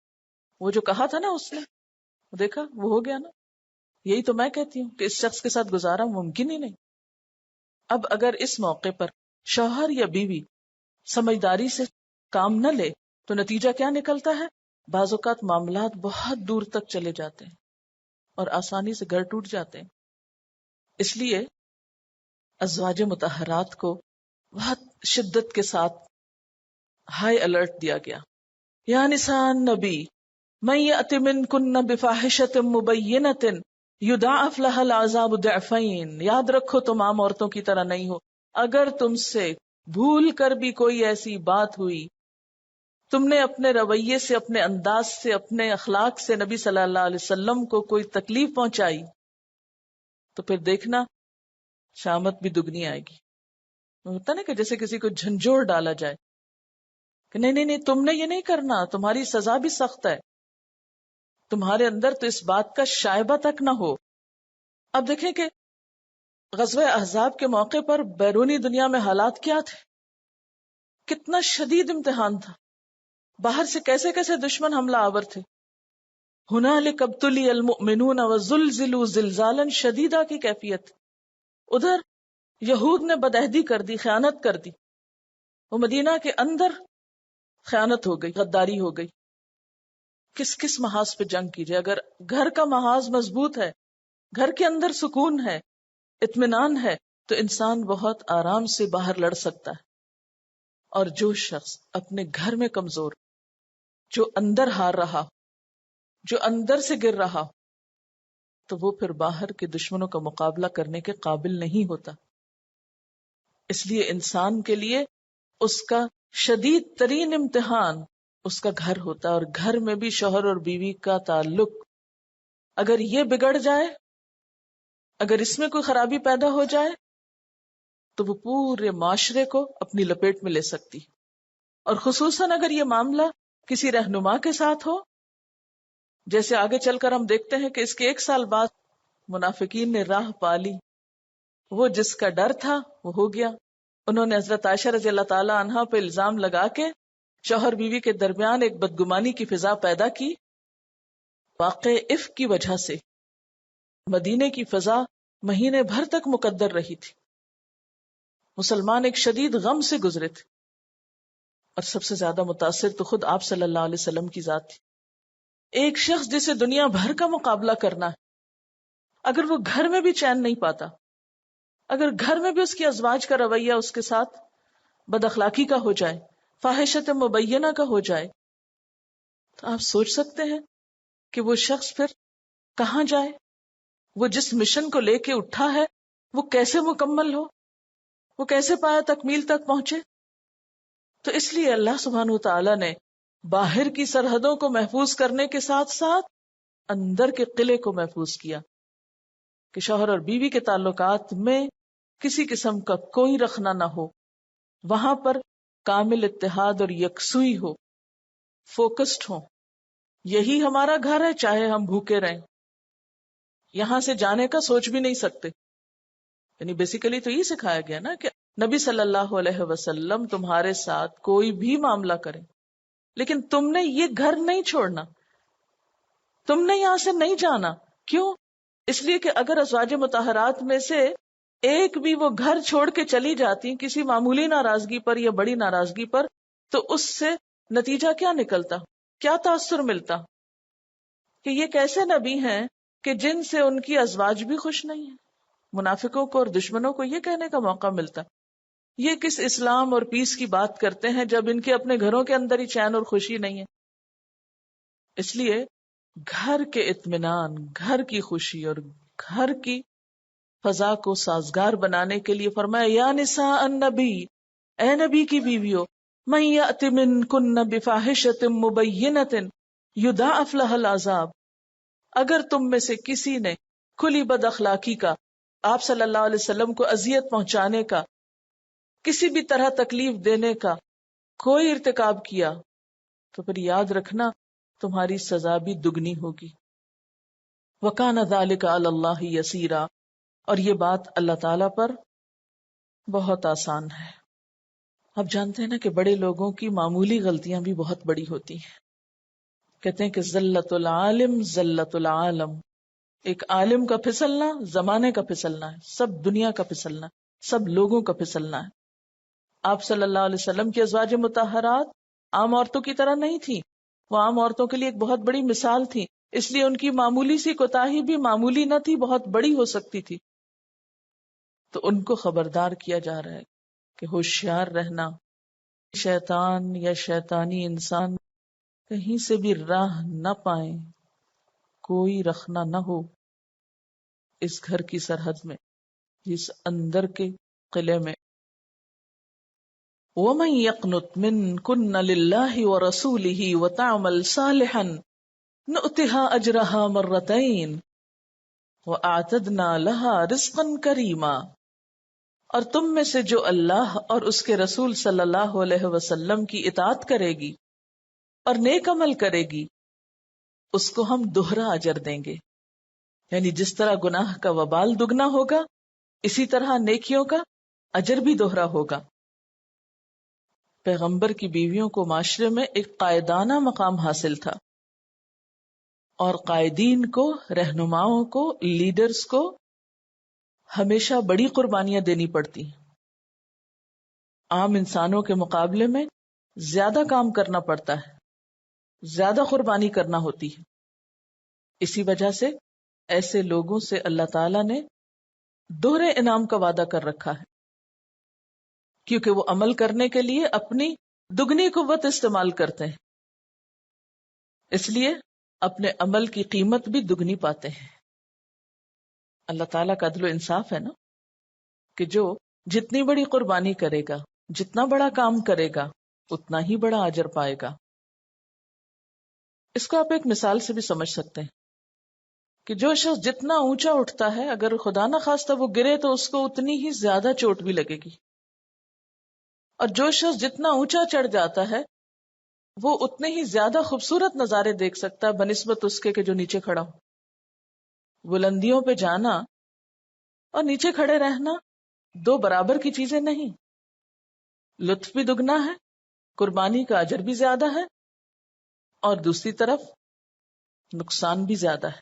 وہ جو کہا تھا نا اس نے، دیکھا وہ ہو گیا نا. یہی تو میں کہتی ہوں کہ اس شخص کے ساتھ گزارا ممکن ہی نہیں. اب اگر اس موقع پر شوہر یا بیوی سمجھداری سے کام نہ لے تو نتیجہ کیا نکلتا ہے؟ بعض اوقات معاملات بہت دور تک چلے جاتے ہیں اور آسانی سے گھر ٹوٹ جاتے ہیں. اس لیے ازواج مطہرات کو بہت شدت کے ساتھ ہائی الرٹ دیا گیا. یا نساء النبی من یأت منکن بفاحشۃ مبینۃ یضاعف لها العذاب ضعفین. یاد رکھو تم عام عورتوں کی طرح نہیں ہو. اگر تم سے بھول کر بھی کوئی ایسی بات ہوئی، تم نے اپنے رویے سے، اپنے انداز سے، اپنے اخلاق سے نبی صلی اللہ علیہ وسلم کو کوئی تکلیف پہنچائی، تو پھر دیکھنا شامت بھی دگنی آئے گی. ہوتا نا کہ جیسے کسی کو جھنجھوڑ ڈالا جائے کہ نہیں نہیں نہیں تم نے یہ نہیں کرنا، تمہاری سزا بھی سخت ہے، تمہارے اندر تو اس بات کا شائبہ تک نہ ہو. اب دیکھیں کہ غزوہ احزاب کے موقع پر بیرونی دنیا میں حالات کیا تھے، کتنا شدید امتحان تھا، باہر سے کیسے کیسے دشمن حملہ آور تھے. ہنالک ابتلی المؤمنون وزلزلوا زلزالا شدیدا کی کیفیت. ادھر یہود نے بدعہدی کر دی، خیانت کر دی، وہ مدینہ کے اندر خیانت ہو گئی، غداری ہو گئی. کس کس محاذ پہ جنگ کی جائے؟ اگر گھر کا محاذ مضبوط ہے، گھر کے اندر سکون ہے، اطمینان ہے، تو انسان بہت آرام سے باہر لڑ سکتا ہے. اور جو شخص اپنے گھر میں کمزور، جو اندر ہار رہا، جو اندر سے گر رہا، تو وہ پھر باہر کے دشمنوں کا مقابلہ کرنے کے قابل نہیں ہوتا. اس لیے انسان کے لیے اس کا شدید ترین امتحان اس کا گھر ہوتا ہے، اور گھر میں بھی شوہر اور بیوی کا تعلق اگر یہ بگڑ جائے، اگر اس میں کوئی خرابی پیدا ہو جائے، تو وہ پورے معاشرے کو اپنی لپیٹ میں لے سکتی. اور خصوصاً اگر یہ معاملہ کسی رہنما کے ساتھ ہو، جیسے آگے چل کر ہم دیکھتے ہیں کہ اس کے 1 سال بعد منافقین نے راہ پالی. وہ جس کا ڈر تھا وہ ہو گیا. انہوں نے حضرت عائشہ رضی اللہ تعالی عنہا پہ الزام لگا کے شوہر بیوی کے درمیان ایک بدگمانی کی فضا پیدا کی. واقع عفق کی وجہ سے مدینے کی فضا مہینے بھر تک مقدر رہی تھی. مسلمان ایک شدید غم سے گزرے تھے، اور سب سے زیادہ متاثر تو خود آپ صلی اللہ علیہ وسلم کی ذات تھی. ایک شخص جسے دنیا بھر کا مقابلہ کرنا ہے، اگر وہ گھر میں بھی چین نہیں پاتا، اگر گھر میں بھی اس کی ازواج کا رویہ اس کے ساتھ بد اخلاقی کا ہو جائے، فاحشت مبینہ کا ہو جائے، تو آپ سوچ سکتے ہیں کہ وہ شخص پھر کہاں جائے، وہ جس مشن کو لے کے اٹھا ہے وہ کیسے مکمل ہو، وہ کیسے پایا تکمیل تک پہنچے. تو اس لیے اللہ سبحانہ وتعالی نے باہر کی سرحدوں کو محفوظ کرنے کے ساتھ ساتھ اندر کے قلعے کو محفوظ کیا کہ شوہر اور بیوی کے تعلقات میں کسی قسم کا کوئی رخنہ نہ ہو، وہاں پر کامل اتحاد اور یکسوئی ہو، فوکسڈ ہو. یہی ہمارا گھر ہے، چاہے ہم بھوکے رہیں، یہاں سے جانے کا سوچ بھی نہیں سکتے. یعنی بیسیکلی تو یہ سکھایا گیا نا کہ نبی صلی اللہ علیہ وسلم تمہارے ساتھ کوئی بھی معاملہ کریں، لیکن تم نے یہ گھر نہیں چھوڑنا، تم نے یہاں سے نہیں جانا. کیوں؟ اس لیے کہ اگر ازواج مطہرات میں سے ایک بھی وہ گھر چھوڑ کے چلی جاتی کسی معمولی ناراضگی پر یا بڑی ناراضگی پر، تو اس سے نتیجہ کیا نکلتا، کیا تاثر ملتا کہ یہ کیسے نبی ہیں کہ جن سے ان کی ازواج بھی خوش نہیں ہیں. منافقوں کو اور دشمنوں کو یہ کہنے کا موقع ملتا یہ کس اسلام اور پیس کی بات کرتے ہیں جب ان کے اپنے گھروں کے اندر ہی چین اور خوشی نہیں ہے. اس لیے گھر کے اطمینان، گھر کی خوشی اور گھر کی فضا کو سازگار بنانے کے لیے فرمایا یا نساء النبی، اے نبی کی بیویوں، من یأت منکن بفاحشۃ مبینۃ یضاعف لها العذاب، اگر تم میں سے کسی نے کھلی بد اخلاقی کا، آپ صلی اللہ علیہ وسلم کو اذیت پہنچانے کا، کسی بھی طرح تکلیف دینے کا کوئی ارتکاب کیا، تو پھر یاد رکھنا تمہاری سزا بھی دگنی ہوگی. وَكَانَ ذَلِكَ عَلَى اللَّهِ يَسِيرًا، اور یہ بات اللہ تعالیٰ پر بہت آسان ہے. آپ جانتے ہیں نا کہ بڑے لوگوں کی معمولی غلطیاں بھی بہت بڑی ہوتی ہیں. کہتے ہیں کہ زلت العالم زلت العالم، ایک عالم کا پھسلنا زمانے کا پھسلنا ہے، سب دنیا کا پھسلنا. سب لوگوں کا پھسلنا ہے. آپ صلی اللہ علیہ وسلم کی ازواج مطہرات عام عورتوں کی طرح نہیں تھی، وہ عام عورتوں کے لیے ایک بہت بڑی مثال تھی، اس لیے ان کی معمولی سی کوتاہی بھی معمولی نہ تھی، بہت بڑی ہو سکتی تھی. تو ان کو خبردار کیا جا رہا ہے کہ ہوشیار رہنا، شیطان یا شیطانی انسان کہیں سے بھی راہ نہ پائیں، کوئی رخنا نہ ہو اس گھر کی سرحد میں، اس اندر کے قلعے میں. وَمَن يَقْنُتْ مِنْكُنَّ لِلَّهِ وَرَسُولِهِ وَتَعْمَلْ صَالِحًا نُؤْتِهَا أَجْرَهَا مَرَّتَيْنِ وَأَعْتَدْنَا لَهَا رِزْقًا كَرِيمًا. اور تم میں سے جو اللہ اور اس کے رسول صلی اللہ علیہ وسلم کی اطاعت کرے گی اور نیک عمل کرے گی، اس کو ہم دوہرا اجر دیں گے. یعنی جس طرح گناہ کا وبال دگنا ہوگا، اسی طرح نیکیوں کا اجر بھی دوہرا ہوگا. پیغمبر کی بیویوں کو معاشرے میں ایک قائدانہ مقام حاصل تھا، اور قائدین کو، رہنماؤں کو، لیڈرز کو ہمیشہ بڑی قربانیاں دینی پڑتی ہیں. عام انسانوں کے مقابلے میں زیادہ کام کرنا پڑتا ہے، زیادہ قربانی کرنا ہوتی ہے. اسی وجہ سے ایسے لوگوں سے اللہ تعالی نے دوہرے انعام کا وعدہ کر رکھا ہے، کیونکہ وہ عمل کرنے کے لیے اپنی دگنی قوت استعمال کرتے ہیں، اس لیے اپنے عمل کی قیمت بھی دگنی پاتے ہیں. اللہ تعالیٰ کا عدل و انصاف ہے نا، کہ جو جتنی بڑی قربانی کرے گا، جتنا بڑا کام کرے گا، اتنا ہی بڑا اجر پائے گا. اس کو آپ ایک مثال سے بھی سمجھ سکتے ہیں کہ جو شخص جتنا اونچا اٹھتا ہے، اگر خدا نہ خواستہ وہ گرے تو اس کو اتنی ہی زیادہ چوٹ بھی لگے گی، اور جو شخص جتنا اونچا چڑھ جاتا ہے وہ اتنے ہی زیادہ خوبصورت نظارے دیکھ سکتا ہے بنسبت اس کے کہ جو نیچے کھڑا ہو. بلندیوں پہ جانا اور نیچے کھڑے رہنا دو برابر کی چیزیں نہیں. لطف بھی دگنا ہے، قربانی کا اجر بھی زیادہ ہے، اور دوسری طرف نقصان بھی زیادہ ہے.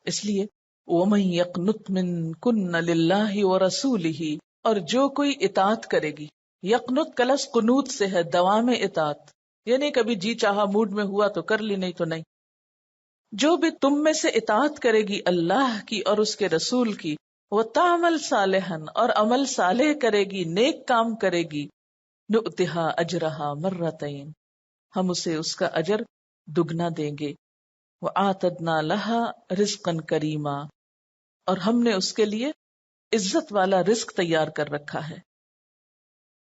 اس لیے وَمَن يَقْنُتْ مِنْكُنَّ لِلَّهِ وَرَسُولِهِ، اور جو کوئی اطاعت کرے گی. یقنت کلس قنوت سے ہے، دوام اطاعت، یعنی کبھی جی چاہا موڈ میں ہوا تو کر لی، نہیں تو نہیں. جو بھی تم میں سے اطاعت کرے گی اللہ کی اور اس کے رسول کی، وَتَعْمَلْ صَالِحًا، اور عمل صالح کرے گی، نیک کام کرے گی، نُؤْتِهَا أَجْرَهَا مَرَّتَيْنِ، ہم اسے اس کا اجر دگنا دیں گے. وَآتَدْنَا لَهَا رِزْقًا كَرِيمًا، اور ہم نے اس کے لیے عزت والا رزق تیار کر رکھا ہے.